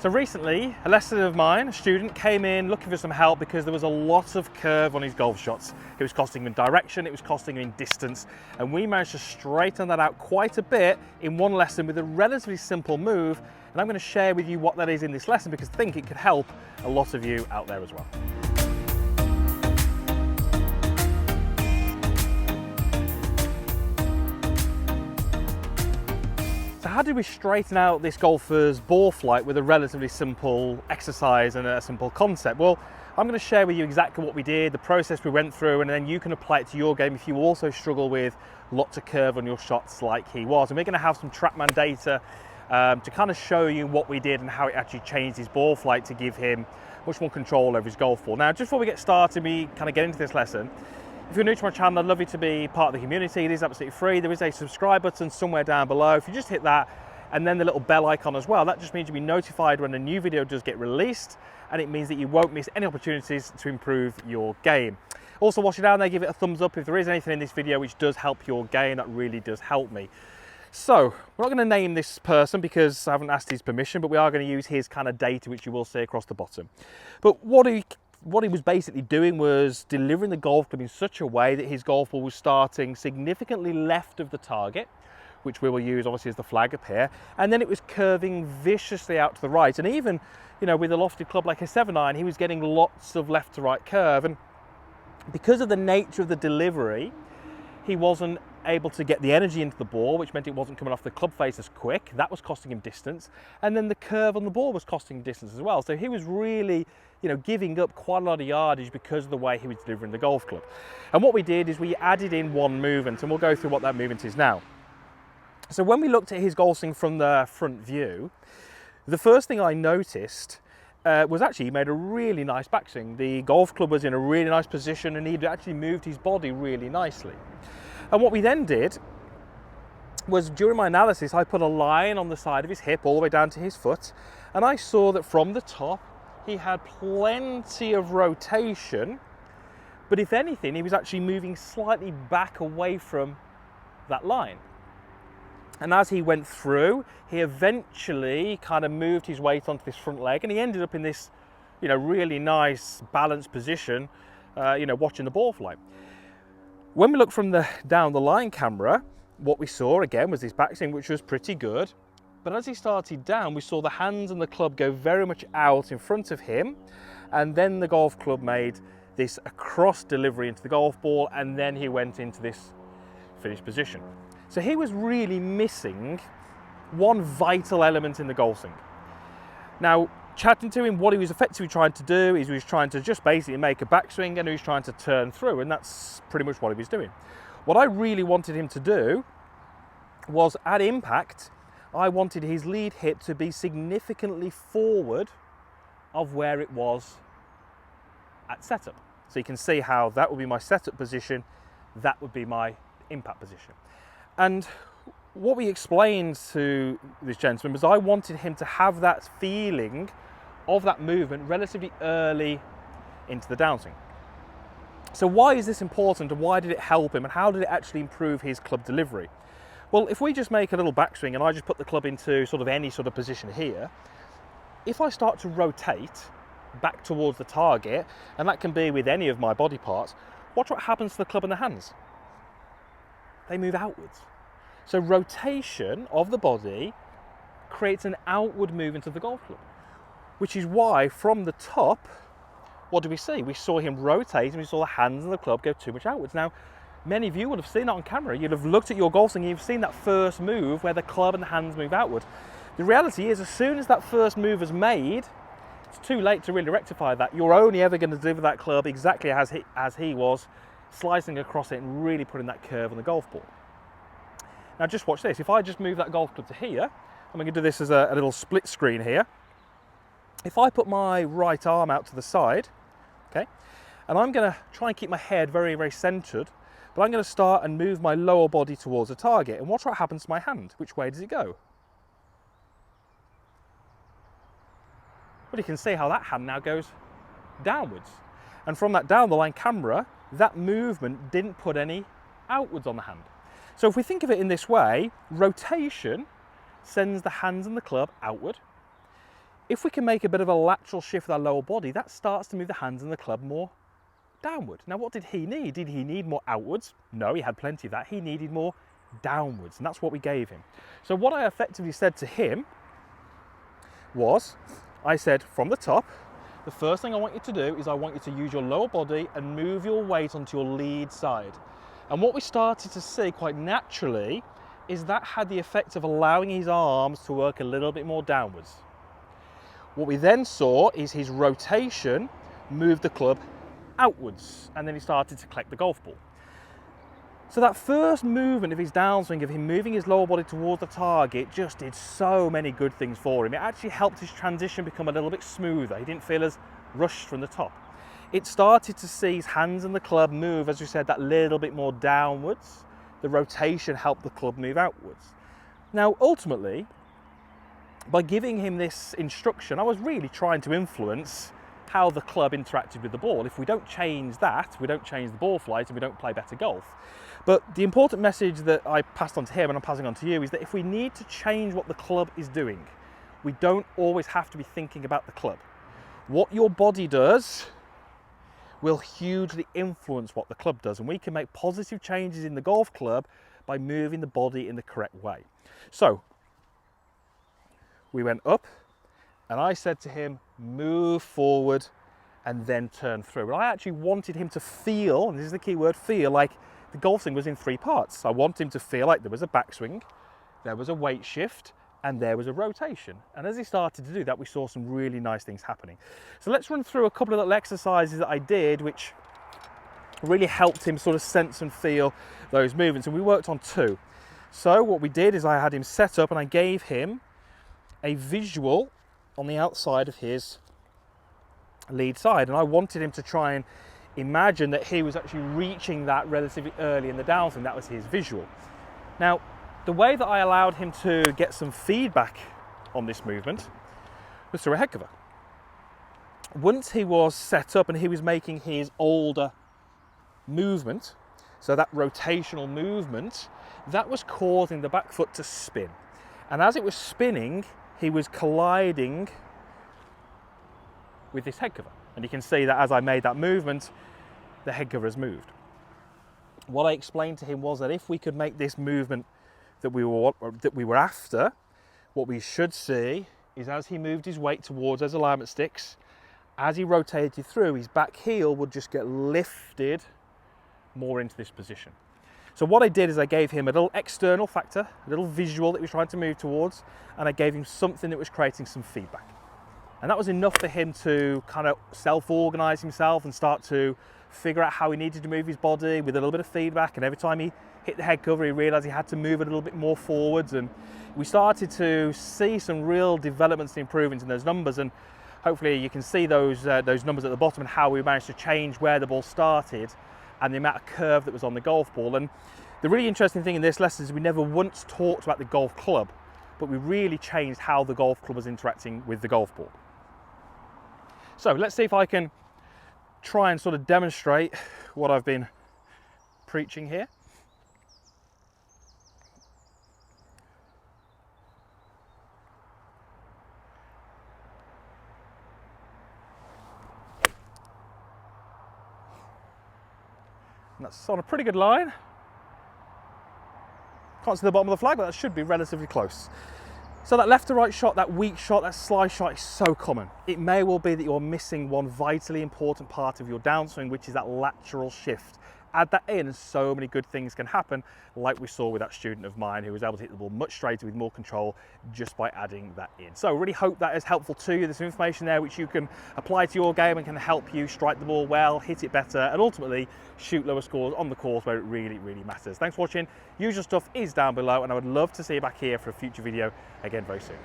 So recently, a lesson of mine, a student, came in looking for some help because there was a lot of curve on his golf shots. It was costing him ddirection, it was costing him distance, and we managed to straighten that out quite a bit in one lesson with a relatively simple move, and I'm going to share with you what that is in this lesson because I think it could help a lot of you out there as well. So how did we straighten out this golfer's ball flight with a relatively simple exercise and a simple concept? Well, I'm going to share with you exactly what we did, the process we went through, and then you can apply it to your game if you also struggle with lots of curve on your shots like he was. And we're going to have some TrackMan data to kind of show you what we did and how it actually changed his ball flight to give him much more control over his golf ball. Now, just before we get started, we kind of get into this lesson, if you're new to my channel, I'd love you to be part of the community. It is absolutely free. There is a subscribe button somewhere down below. If you just hit that and then the little bell icon as well, that just means you'll be notified when a new video does get released, and it means that you won't miss any opportunities to improve your game. Also, whilst you're down there, give it a thumbs up if there is anything in this video which does help your game. That really does help me. So, we're not going to name this person because I haven't asked his permission, but we are going to use his kind of data, which you will see across the bottom. But what he was basically doing was delivering the golf club in such a way that his golf ball was starting significantly left of the target, which we will use obviously as the flag up here, and then it was curving viciously out to the right. And even, you know, with a lofted club like a 7-iron, he was getting lots of left to right curve. And because of the nature of the delivery, he wasn't able to get the energy into the ball, which meant it wasn't coming off the club face as quick. That was costing him distance. And then the curve on the ball was costing him distance as well. So he was really, you know, giving up quite a lot of yardage because of the way he was delivering the golf club. And what we did is we added in one movement, and we'll go through what that movement is now. So when we looked at his golf swing from the front view, the first thing I noticed was actually he made a really nice backswing. The golf club was in a really nice position and he'd actually moved his body really nicely. And what we then did was, during my analysis, I put a line on the side of his hip all the way down to his foot, and I saw that from the top he had plenty of rotation, but if anything he was actually moving slightly back away from that line. And as he went through, he eventually kind of moved his weight onto this front leg, and he ended up in this, you know, really nice balanced position, you know, watching the ball fly. When we looked from the down the line camera, what we saw again was this backswing, which was pretty good. But as he started down, we saw the hands and the club go very much out in front of him, and then the golf club made this across delivery into the golf ball, and then he went into this finished position. So he was really missing one vital element in the golf swing. Now, chatting to him, what he was effectively trying to do is he was trying to just basically make a backswing, and he was trying to turn through, and that's pretty much what he was doing. What I really wanted him to do was, at impact, I wanted his lead hit to be significantly forward of where it was at setup. So you can see how that would be my setup position, that would be my impact position. And what we explained to this gentleman was I wanted him to have that feeling of that movement relatively early into the downswing. So why is this important, and why did it help him, and how did it actually improve his club delivery? Well, if we just make a little backswing and I just put the club into sort of any sort of position here, if I start to rotate back towards the target, and that can be with any of my body parts, watch what happens to the club and the hands. They move outwards. So rotation of the body creates an outward movement of the golf club, which is why from the top, what do we see? We saw him rotate, and we saw the hands and the club go too much outwards. Now, many of you would have seen that on camera. You'd have looked at your golf swing and you've seen that first move where the club and the hands move outward. The reality is, as soon as that first move is made, it's too late to really rectify that. You're only ever going to deliver that club exactly as he was, slicing across it and really putting that curve on the golf ball. Now just watch this. If I just move that golf club to here, I'm going to do this as a little split screen here. If I put my right arm out to the side, okay, and I'm going to try and keep my head very, very centered, but I'm going to start and move my lower body towards the target, and watch what happens to my hand. Which way does it go? Well, you can see how that hand now goes downwards. And from that down the line camera, that movement didn't put any outwards on the hand. So if we think of it in this way, rotation sends the hands and the club outward. if we can make a bit of a lateral shift with our lower body, that starts to move the hands and the club more downward. Now, what did he need? Did he need more outwards? No, he had plenty of that. He needed more downwards, and that's what we gave him. So what I effectively said to him was, I said, from the top, the first thing I want you to do is I want you to use your lower body and move your weight onto your lead side. And what we started to see quite naturally is that had the effect of allowing his arms to work a little bit more downwards. What we then saw is his rotation moved the club outwards, and then he started to collect the golf ball. So that first movement of his downswing, of him moving his lower body towards the target, just did so many good things for him. It actually helped his transition become a little bit smoother. He didn't feel as rushed from the top. It started to see his hands and the club move, as we said, that little bit more downwards. The rotation helped the club move outwards. Now, ultimately, by giving him this instruction, I was really trying to influence how the club interacted with the ball. If we don't change that, we don't change the ball flight and we don't play better golf. But the important message that I passed on to him and I'm passing on to you is that if we need to change what the club is doing, we don't always have to be thinking about the club. What your body does will hugely influence what the club does, and we can make positive changes in the golf club by moving the body in the correct way. So we went up and I said to him, move forward and then turn through. And I actually wanted him to feel, and this is the key word, feel, like the golf swing was in three parts. I want him to feel like there was a backswing, there was a weight shift, and there was a rotation. And as he started to do that, we saw some really nice things happening. So let's run through a couple of little exercises that I did, which really helped him sort of sense and feel those movements. And we worked on two. So what we did is I had him set up and I gave him a visual on the outside of his lead side. And I wanted him to try and imagine that he was actually reaching that relatively early in the downswing. That was his visual. Now, the way that I allowed him to get some feedback on this movement was through a head cover. Once he was set up and he was making his older movement, so that rotational movement, that was causing the back foot to spin. And as it was spinning, he was colliding with this head cover. And you can see that as I made that movement, the head cover has moved. What I explained to him was that if we could make this movement that we were after, what we should see is as he moved his weight towards those alignment sticks, as he rotated through, his back heel would just get lifted more into this position. So what I did is I gave him a little external factor, a little visual that he was trying to move towards, and I gave him something that was creating some feedback. And that was enough for him to kind of self-organize himself and start to figure out how he needed to move his body with a little bit of feedback. And every time he hit the head cover, he realized he had to move a little bit more forwards. And we started to see some real developments and improvements in those numbers. And hopefully you can see those numbers at the bottom and how we managed to change where the ball started and the amount of curve that was on the golf ball. And the really interesting thing in this lesson is we never once talked about the golf club, but we really changed how the golf club was interacting with the golf ball. So let's see if I can try and sort of demonstrate what I've been preaching here. And that's on a pretty good line. Can't see the bottom of the flag, but that should be relatively close. So that left to right shot, that weak shot, that slide shot is so common. It may well be that you're missing one vitally important part of your downswing, which is that lateral shift. Add that in and so many good things can happen, like we saw with that student of mine who was able to hit the ball much straighter with more control just by adding that in. So really hope that is helpful to you. There's some information there which you can apply to your game and can help you strike the ball well, hit it better, and ultimately shoot lower scores on the course where it really, really matters. Thanks for watching. Usual stuff is down below, and I would love to see you back here for a future video again very soon.